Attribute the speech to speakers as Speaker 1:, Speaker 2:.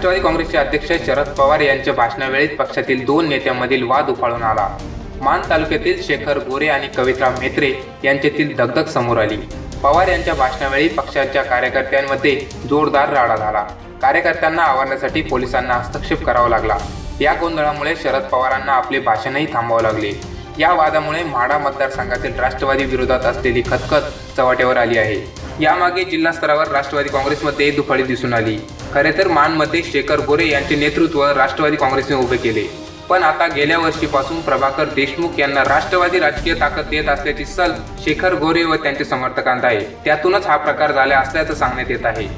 Speaker 1: राष्ट्रवादी काँग्रेसचे अध्यक्ष शरद पवार यांच्या भाषणावेळी पक्षातील दोन नेत्यांमधील वाद उफाळून आला। मान तालुक्यातील शेखर गोरे आणि कविता मेत्रे यांच्यातील दगदग समोर आली। पवार यांच्या भाषणावेळी पक्षाच्या कार्यकर्त्यांमध्ये जोरदार राडा झाला। कार्यकर्त्यांना आवरण्यासाठी पोलिसांना हस्तक्षेप करावा लागला। या गोंधळामुळे शरद पवारांना आपले भाषणही थांबवावे लागले। या वादामुळे म्हाडा मतदारसंघातील राष्ट्रवादी विरोधात असलेली खतखत चव्हाट्यावर आली आहे। यामागे जिल्हा स्तरावर राष्ट्रवादी काँग्रेसमध्ये दुफाळी दिसून आली। खरे तर मानमध्ये शेखर गोरे यांचे नेतृत्व राष्ट्रवादी काँग्रेसने उभे केले, पण आता गेल्या वर्षीपासून प्रभाकर देशमुख यांना राष्ट्रवादी राजकीय ताकद देत असल्याची सल शेखर गोरे व त्यांच्या समर्थकांत आहे। त्यातूनच हा प्रकार झाला असल्याचं सांगण्यात येत आहे।